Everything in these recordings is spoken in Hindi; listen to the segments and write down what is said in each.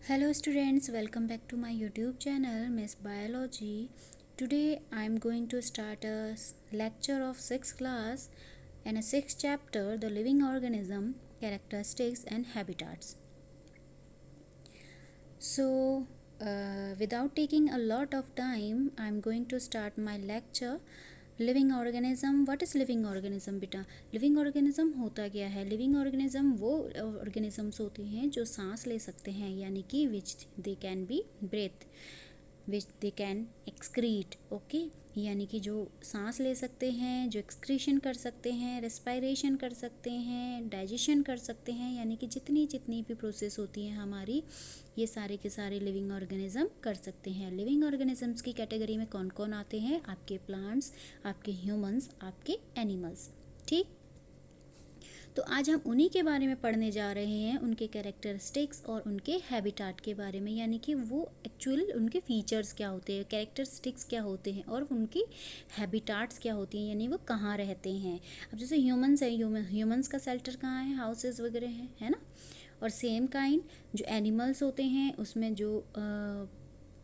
Hello students, welcome back to my YouTube channel Miss Biology. Today I am going to start a lecture of 6th class and a 6th chapter, the living organism, characteristics and habitats. So without taking a lot of time, I am going to start my lecture. Living organism, what is living organism बेटा? लिविंग ऑर्गेनिज्म होता क्या है? लिविंग ऑर्गेनिज्म वो ऑर्गेनिजम्स होते हैं जो सांस ले सकते हैं, यानी कि which they can be breath, which they can excrete, okay, यानी कि जो सांस ले सकते हैं, जो एक्सक्रीशन कर सकते हैं, रेस्पायरेशन कर सकते हैं, डाइजेशन कर सकते हैं, यानी कि जितनी जितनी भी प्रोसेस होती हैं हमारी, ये सारे के सारे लिविंग ऑर्गेनिज्म कर सकते हैं। लिविंग ऑर्गेनिजम्स की कैटेगरी में कौन कौन आते हैं? आपके प्लांट्स, आपके ह्यूमंस, आपके एनिमल्स, ठीक। तो आज हम उन्हीं के बारे में पढ़ने जा रहे हैं, उनके कैरेक्टरिस्टिक्स और उनके हैबिटाट के बारे में, यानी कि वो एक्चुअल उनके फीचर्स क्या होते हैं, कैरेक्टरिस्टिक्स क्या होते हैं और उनकी हैबिटाट्स क्या होती हैं, यानी वो कहाँ रहते हैं। अब जैसे ह्यूमंस है, ह्यूमंस का शेल्टर कहाँ है? हाउसेस वगैरह हैं, है ना। और सेम काइंड जो एनिमल्स होते हैं उसमें जो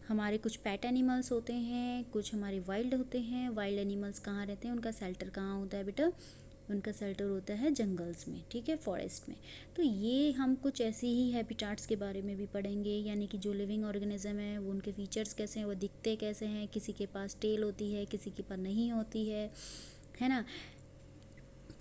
हमारे कुछ पेट एनिमल्स होते हैं, कुछ हमारे वाइल्ड होते हैं। वाइल्ड एनिमल्स कहाँ रहते हैं, उनका शेल्टर कहाँ होता है बेटा? उनका शेल्टर होता है जंगल्स में, ठीक है, फॉरेस्ट में। तो ये हम कुछ ऐसी ही हैबिटाट्स के बारे में भी पढ़ेंगे, यानी कि जो लिविंग ऑर्गेनिज्म है वो उनके फीचर्स कैसे हैं, वो दिखते कैसे हैं, किसी के पास टेल होती है, किसी के पास नहीं होती है ना।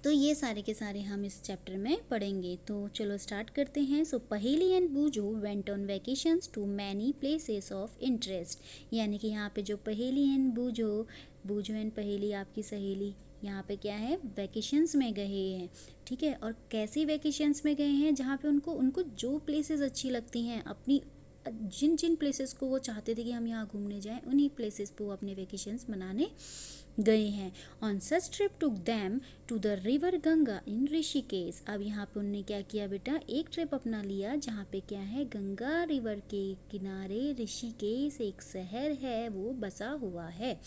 तो ये सारे के सारे हम इस चैप्टर में पढ़ेंगे। तो चलो स्टार्ट करते हैं। सो Paheli and Boojho went on vacations to many places of interest, यानी कि यहाँ पे जो पहेली एंड बूझो, बूझो एंड पहेली आपकी सहेली, यहाँ पे क्या है, वैकेशंस में गए हैं, ठीक है। और कैसी वैकेशंस में गए हैं? जहाँ पे उनको उनको जो प्लेसेस अच्छी लगती हैं, अपनी जिन जिन प्लेसेस को वो चाहते थे कि हम यहाँ घूमने जाएं, उन्हीं प्लेसेस पे वो अपने वैकेशंस मनाने गए हैं। On such trip took them to the river Ganga in Rishikesh. अब यहाँ पे उन्होंने क्या किया बेटा? एक ट्रिप अपना लिया जहाँ पे क्या है, गंगा रिवर के किनारे ऋषिकेश एक शहर है वो बसा हुआ है,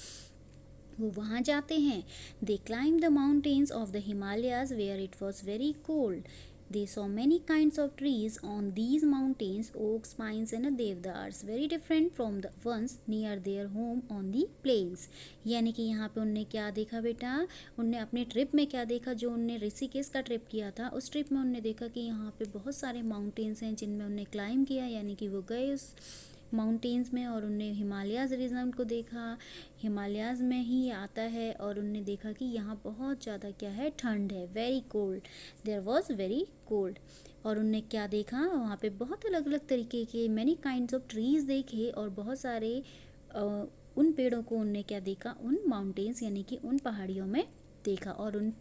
वो वहाँ जाते हैं। They climb the mountains of the Himalayas where it was very cold. They saw many kinds of trees on these mountains, oaks, pines and devdars, very different from the ones near their home on the plains. यानी कि यहाँ पे उनने क्या देखा बेटा? उनने अपने ट्रिप में क्या देखा? जो उनने ऋषिकेश का ट्रिप किया था, उस ट्रिप में उनने देखा कि यहाँ पे बहुत सारे माउंटेन्स हैं जिनमें उनने क्लाइम किया, यानी कि वो गए उस माउंटेन्स में और उनने हिमालयाज़ रीजन को देखा। हिमालयाज़ में ही आता है और उनने देखा कि यहाँ बहुत ज़्यादा क्या है, ठंड है, very cold, there was very cold. और उनने क्या देखा? वहाँ पे बहुत अलग अलग तरीके के मैनी काइंड्स ऑफ ट्रीज़ देखे और बहुत सारे उन पेड़ों को उनने क्या देखा? उन माउंटेन्स यानी कि उन पहाड़ियों में देखा। और उन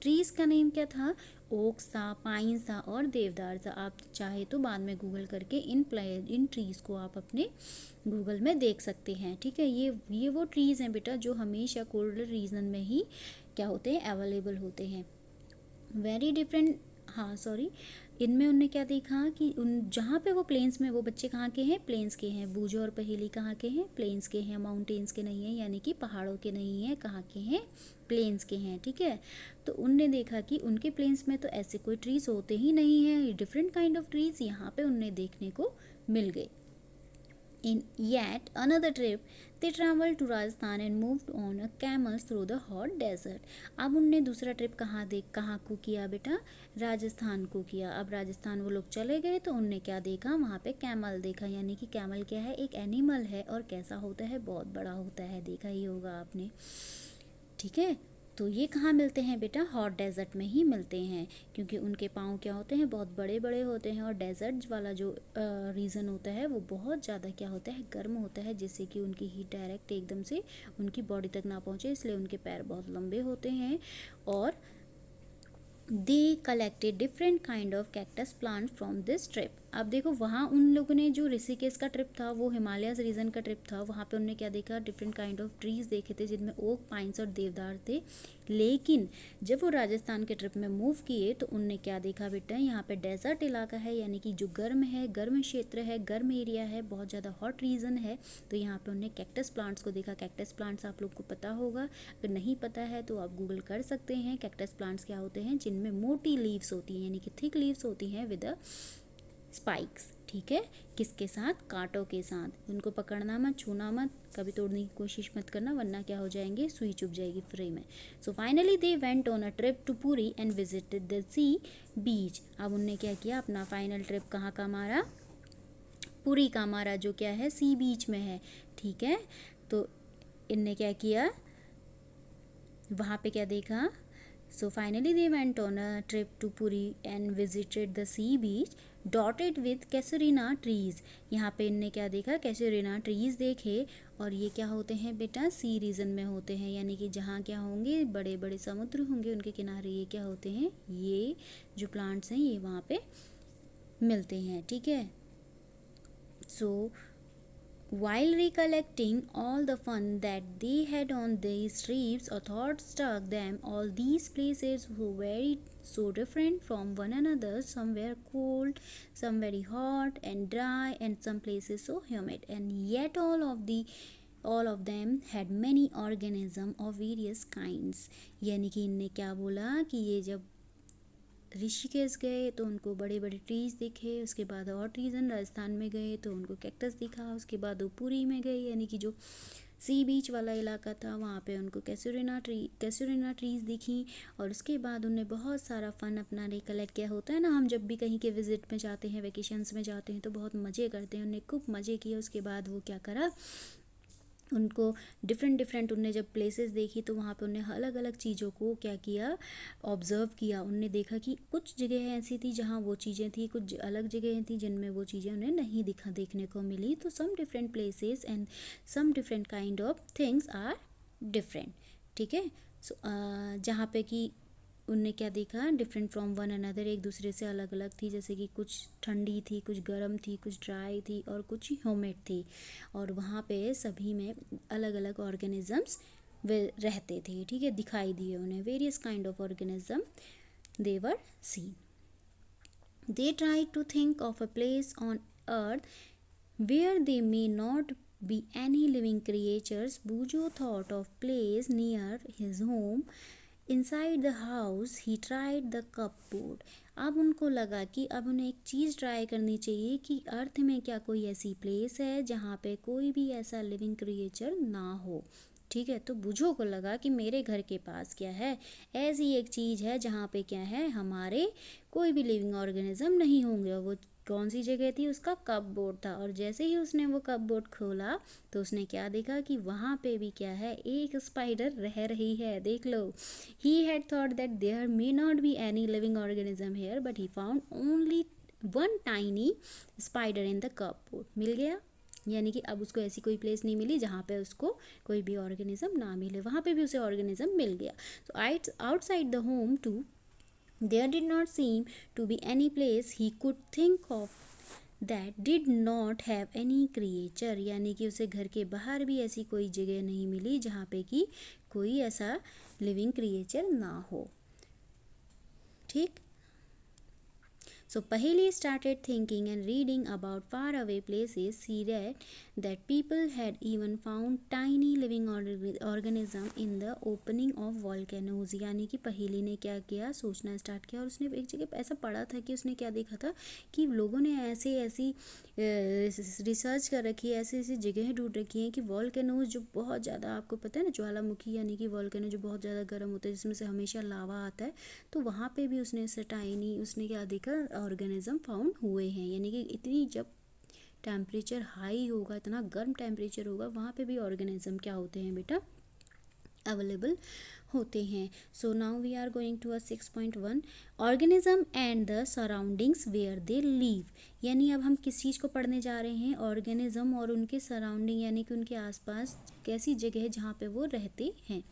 ट्रीज़ का नेम क्या था? ओक्स था, पाइन्स था और देवदार था। आप चाहे तो बाद में गूगल करके इन ट्रीज़ को आप अपने गूगल में देख सकते हैं, ठीक है। ये वो ट्रीज़ हैं बेटा जो हमेशा कोल्ड रीजन में ही क्या होते हैं, अवेलेबल होते हैं। वेरी डिफरेंट, हाँ सॉरी, इनमें उनने क्या देखा कि उन जहाँ पे वो प्लेन्स में, वो बच्चे कहाँ के हैं? प्लेन्स के हैं। बूझो और पहेली कहाँ के हैं? प्लेन्स के हैं, माउंटेन्स के नहीं हैं, यानी कि पहाड़ों के नहीं हैं। कहाँ के हैं? प्लेन्स के हैं, ठीक है। तो उनने देखा कि उनके प्लेन्स में तो ऐसे कोई ट्रीज़ होते ही नहीं हैं, डिफरेंट काइंड ऑफ ट्रीज़ यहाँ पे उनने देखने को मिल गए। In yet another trip, they traveled to Rajasthan and moved on a camels through the hot desert. अब उनने दूसरा ट्रिप कहाँ को किया बेटा? राजस्थान को किया। अब राजस्थान वो लोग चले गए तो उनने क्या देखा? वहाँ पे कैमल देखा, यानी कि कैमल क्या है? एक एनिमल है और कैसा होता है? बहुत बड़ा होता है, देखा ही होगा आपने, ठीक है। तो ये कहाँ मिलते हैं बेटा? हॉट डेजर्ट में ही मिलते हैं, क्योंकि उनके पाँव क्या होते हैं? बहुत बड़े बड़े होते हैं। और डेजर्ट वाला जो रीज़न होता है वो बहुत ज़्यादा क्या होता है? गर्म होता है, जिससे कि उनकी हीट डायरेक्ट एकदम से उनकी बॉडी तक ना पहुँचे, इसलिए उनके पैर बहुत लंबे होते हैं। और they collected different kind of cactus plant from this trip. अब देखो, वहाँ उन लोगों ने जो ऋषिकेश का ट्रिप था, वो हिमालयस रीजन का ट्रिप था, वहाँ पे उन्होंने क्या देखा? डिफरेंट काइंड ऑफ ट्रीज़ देखे थे जिनमें ओक, पाइन्स और देवदार थे। लेकिन जब वो राजस्थान के ट्रिप में मूव किए तो उनने क्या देखा बेटा? यहाँ पे डेजर्ट इलाका है, यानी कि जो गर्म है, गर्म क्षेत्र है, गर्म एरिया है, बहुत ज़्यादा हॉट रीजन है। तो यहाँ पे उन्होंने कैक्टस प्लांट्स को देखा। कैक्टस प्लांट्स आप लोग को पता होगा, अगर नहीं पता है तो आप गूगल कर सकते हैं। कैक्टस प्लांट्स क्या होते हैं? जिनमें मोटी लीव्स होती हैं, यानी कि थिक लीव्स होती हैं विद अ स्पाइक्स, ठीक है, किसके साथ? कांटों के साथ। उनको पकड़ना मत, छूना मत, कभी तोड़ने की कोशिश मत करना, वरना क्या हो जाएंगे? सुई चुभ जाएगी फ्री में। So finally they went on a trip to Puri and visited the sea beach. अब उनने क्या किया? अपना फाइनल ट्रिप कहाँ का मारा? पुरी का मारा, जो क्या है? सी बीच में है, ठीक है। तो इनने क्या किया? वहाँ पे क्या देखा? So finally they went on a trip to Puri and visited the sea beach dotted with casuarina trees। यहाँ पे इनने क्या देखा? casuarina trees देखे। और ये क्या होते हैं बेटा? सी रीजन में होते हैं, यानी कि जहाँ क्या होंगे? बड़े बड़े समुद्र होंगे, उनके किनारे ये क्या होते हैं? ये जो प्लांट्स हैं ये वहाँ पे मिलते हैं, ठीक है। सो while recollecting all the fun that they had on these trips, a thought struck them: all these places were very so different from one another. Some were cold, some very hot and dry, and some places so humid. And yet all of them had many organisms of various kinds। यानी कि इनने क्या बोला कि ये जब ऋषिकेश गए तो उनको बड़े बड़े ट्रीज़ दिखे, उसके बाद और ट्रीज़न राजस्थान में गए तो उनको कैक्टस दिखा, उसके बाद वो पुरी में गए यानी कि जो सी बीच वाला इलाका था वहाँ पे उनको कैसुरिना ट्रीज़ दिखी। और उसके बाद उन्हें बहुत सारा फ़न अपना रिकलेक्ट किया। होता है ना, हम जब भी कहीं के विज़िट में जाते हैं, वेकेशंस में जाते हैं तो बहुत मज़े करते हैं। उन्हें खूब मज़े किए। उसके बाद वो क्या करा? उनको डिफरेंट उनने जब प्लेसेस देखी तो वहाँ पे उन्हें अलग अलग चीज़ों को क्या किया? ऑब्ज़र्व किया। उनने देखा कि कुछ जगह ऐसी थी जहाँ वो चीज़ें थी, कुछ अलग जगह थी जिनमें वो चीज़ें उन्हें नहीं देखने को मिली। तो some different places and some different kind of things are different, ठीक है। सो जहाँ पे कि उनने क्या देखा? डिफरेंट फ्रॉम वन अनदर, एक दूसरे से अलग अलग थी। जैसे कि कुछ ठंडी थी, कुछ गर्म थी, कुछ ड्राई थी और कुछ ह्यूमिड थी। और वहाँ पे सभी में अलग अलग ऑर्गेनिजम्स रहते थे, ठीक है, दिखाई दिए उन्हें। Various kind of organism they were seen. They try to think of a place on earth where they may not be any living creatures. Bujo thought of place near his home. Inside the house he tried the cupboard। अब उनको लगा कि अब उन्हें एक चीज़ ट्राई करनी चाहिए कि अर्थ में क्या कोई ऐसी प्लेस है जहाँ पे कोई भी ऐसा लिविंग क्रिएचर ना हो, ठीक है। तो बुझो को लगा कि मेरे घर के पास क्या है? ऐसी एक चीज़ है जहाँ पे क्या है? हमारे कोई भी लिविंग ऑर्गेनिज्म नहीं होंगे। और वो कौन सी जगह थी? उसका कपबोर्ड था। और जैसे ही उसने वो कपबोर्ड खोला तो उसने क्या देखा कि वहाँ पे भी क्या है? एक स्पाइडर रह रही है। देख लो, he had thought that there may not be any living organism here but he found only one tiny spider in the cupboard. मिल गया, यानी कि अब उसको ऐसी कोई प्लेस नहीं मिली जहाँ पे उसको कोई भी ऑर्गेनिज्म ना मिले, वहाँ पे भी उसे ऑर्गेनिज्म मिल गया। So outside the home to there did not seem to be any place he could think of that did not have any creature। यानी कि उसे घर के बाहर भी ऐसी कोई जगह नहीं मिली जहाँ पे कि कोई ऐसा लिविंग क्रिएचर ना हो, ठीक। So Paheli started thinking and reading about faraway places. He read that people had even found tiny living organism in the opening of volcanoes। यानी कि पहेली ने क्या किया? सोचना स्टार्ट किया। और उसने एक जगह ऐसा पढ़ा था कि उसने क्या देखा था कि लोगों ने ऐसी रिसर्च कर रखी है, ऐसी जगह ढूंढ रखी हैं कि वॉल्केनोज जो बहुत ज़्यादा, आपको पता है ना, ज्वालामुखी यानी कि वॉल्केनो जो बहुत ज़्यादा गर्म होता है, जिसमें से हमेशा लावा आता है, तो वहाँ पे भी उसने क्या देखा? ऑर्गेनिज्म फाउंड हुए हैं। यानी कि इतनी जब टेम्परेचर हाई होगा, इतना गर्म टेम्परेचर होगा, वहाँ पे भी ऑर्गेनिज्म क्या होते हैं बेटा? अवेलेबल होते हैं। So now we are going to 6.1 organism and the surroundings where they live. यानी अब हम किस चीज़ को पढ़ने जा रहे हैं? ऑर्गेनिज्म और उनके सराउंडिंग, यानी कि उनके आसपास कैसी जगह है जहाँ पे वो रहते हैं।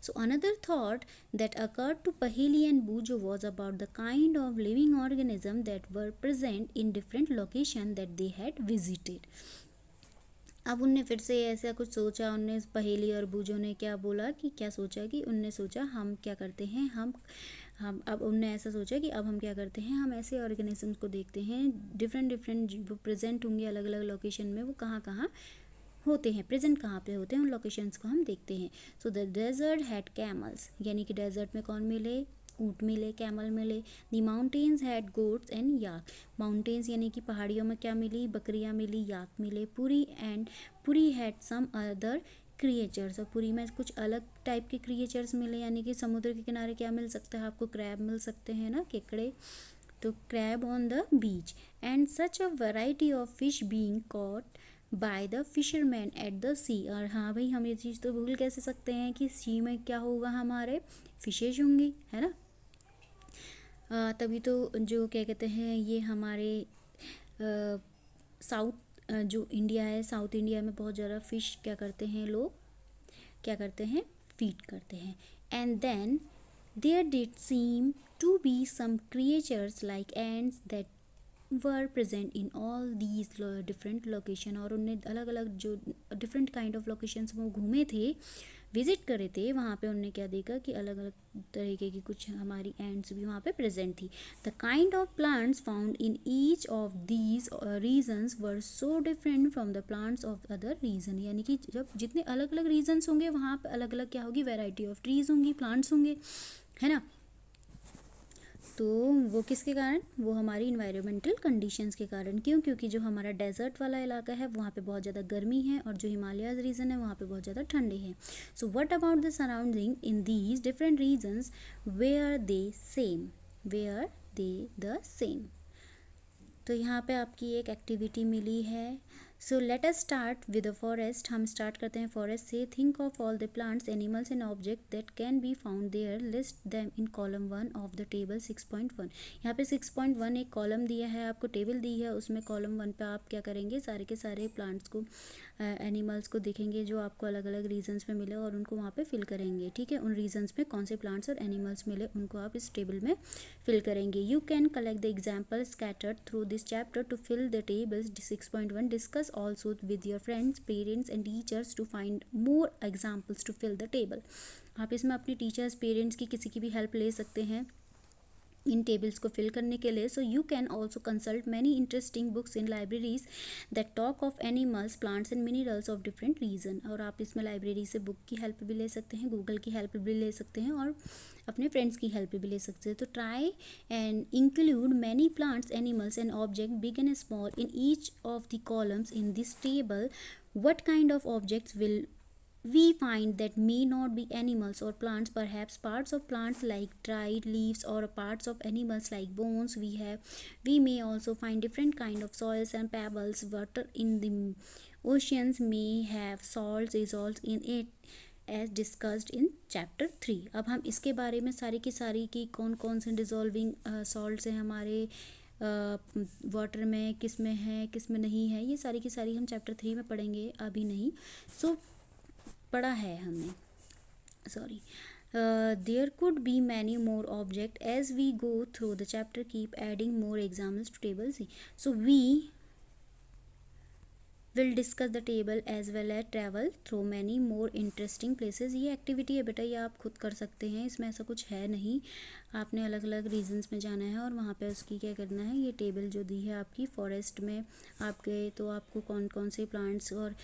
So another thought that occurred to Paheli and Boojho was about the kind of living organism that were present in different location that they had visited. अब उनने फिर से ऐसा कुछ सोचा। उनने पहेली और बूजो ने क्या बोला कि क्या सोचा कि उनने सोचा हम क्या करते हैं, हम अब उनने ऐसा सोचा कि अब हम क्या करते हैं? हम ऐसे ऑर्गेनिजम्स को देखते हैं डिफरेंट जो प्रेजेंट होंगे अलग अलग लोकेशन में, वो कहाँ कहाँ होते हैं, प्रेजेंट कहाँ पे होते हैं, उन लोकेशंस को हम देखते हैं। So the desert had camels. यानी कि डेजर्ट में कौन मिले? ऊँट मिले, कैमल मिले। The mountains had goats and yak. Mountains यानी कि पहाड़ियों में क्या मिली, बकरियाँ मिली, याक मिले। Puri had some other creatures, और पुरी में कुछ अलग टाइप के क्रिएचर्स मिले, यानी कि समुद्र के किनारे क्या मिल सकता है आपको, क्रैब मिल सकते हैं ना, केकड़े, तो crab on the beach. And such a variety of fish being caught by the fisherman at the sea. और हाँ भाई, हम ये चीज़ तो भूल कैसे सकते हैं कि सी में क्या होगा, हमारे फिशेज होंगी, है ना। तभी तो जो क्या कहते हैं, ये हमारे साउथ जो इंडिया है, साउथ इंडिया में बहुत ज़्यादा फ़िश क्या करते हैं, लोग क्या करते हैं, फीड करते हैं। And then there did seem to be some creatures like ants that were present in all these different location. और उनने अलग अलग जो डिफरेंट काइंड ऑफ लोकेशंस वो घूमे थे, विजिट करे थे, वहाँ पे उनने क्या देखा कि अलग अलग तरीके की कुछ हमारी एंड्स भी वहाँ पे प्रेजेंट थी। The kind of plants found in each of these regions were so different from the plants of other region. यानी कि जब जितने अलग अलग रीजन्स होंगे, वहाँ पे अलग अलग क्या होगी, वेराइटी ऑफ ट्रीज होंगी, प्लांट्स होंगे, है ना। तो वो किसके कारण, वो हमारी इन्वायरमेंटल कंडीशंस के कारण। क्यों, क्योंकि जो हमारा डेजर्ट वाला इलाका है वहाँ पे बहुत ज़्यादा गर्मी है, और जो हिमालयज रीजन है वहाँ पे बहुत ज़्यादा ठंडे हैं। So what about the surrounding in these different regions, were they same, were they the same. तो यहाँ पे आपकी एक एक्टिविटी मिली है। So let us start with the forest. हम स्टार्ट करते हैं फॉरेस्ट से। Think of all the plants, animals and object that can be found there, list them in column 1 of the table 6.1। यहाँ पे 6.1 एक कॉलम दिया है आपको, टेबल दी है, उसमें कॉलम 1 पे आप क्या करेंगे, सारे के सारे प्लांट्स को, एनिमल्स को देखेंगे जो आपको अलग अलग रीजन्स में मिले, और उनको वहाँ पे फिल करेंगे, ठीक है। उन रीजन्स में कौन से प्लांट्स और एनिमल्स मिले उनको आप इस टेबल में फिल करेंगे। You can collect the example scattered through this chapter to fill the tables 6.1। Discuss also with your friends, parents and teachers to find more examples to fill the table. आप इसमें अपनी टीचर्स, पेरेंट्स की, किसी की भी हेल्प ले सकते हैं इन टेबल्स को फिल करने के लिए। So you can also consult many interesting books in libraries that talk of animals, plants and minerals of different region. और आप इसमें लाइब्रेरी से बुक की हेल्प भी ले सकते हैं, गूगल की हेल्प भी ले सकते हैं, और अपने फ्रेंड्स की हेल्प भी ले सकते हैं। तो try and include many plants, animals and object, big and small, in each of the columns in this table. What kind of objects will we find that may not be animals or plants? Perhaps parts of plants like dried leaves, or parts of animals like bones. We may also find different kind of soils and pebbles. Water in the oceans may have salts dissolved in it as discussed in chapter 3। अब हम इसके बारे में सारी की सारी की कौन कौन से डिजॉल्विंग सॉल्ट्स हैं हमारे वाटर में, किस में है किस में नहीं है, ये सारी की सारी हम चैप्टर 3 में पढ़ेंगे, अभी नहीं। सो पढ़ा है हमने, sorry. There could be many more object as we go through the chapter, keep adding more examples to table C. So we will discuss the table as well as travel through many more interesting places. ये एक्टिविटी है बेटा, ये आप खुद कर सकते हैं, इसमें ऐसा कुछ है नहीं। आपने अलग अलग रीजन्स में जाना है और वहाँ पे उसकी क्या करना है, ये टेबल जो दी है आपकी फॉरेस्ट में आप गए तो आपको कौन कौन से प्लांट्स और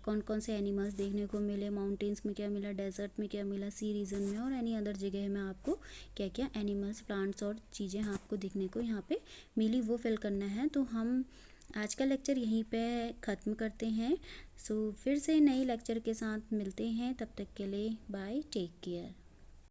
कौन कौन से एनिमल्स देखने को मिले, माउंटेन्स में क्या मिला, डेजर्ट में क्या मिला, सी रीजन में और एनी अदर जगह में आपको क्या क्या एनिमल्स, प्लांट्स और चीज़ें आपको दिखने को यहाँ पे मिली, वो फिल करना है। तो हम आज का लेक्चर यहीं पे ख़त्म करते हैं। सो फिर से नए लेक्चर के साथ मिलते हैं, तब तक के लिए बाय, टेक केयर।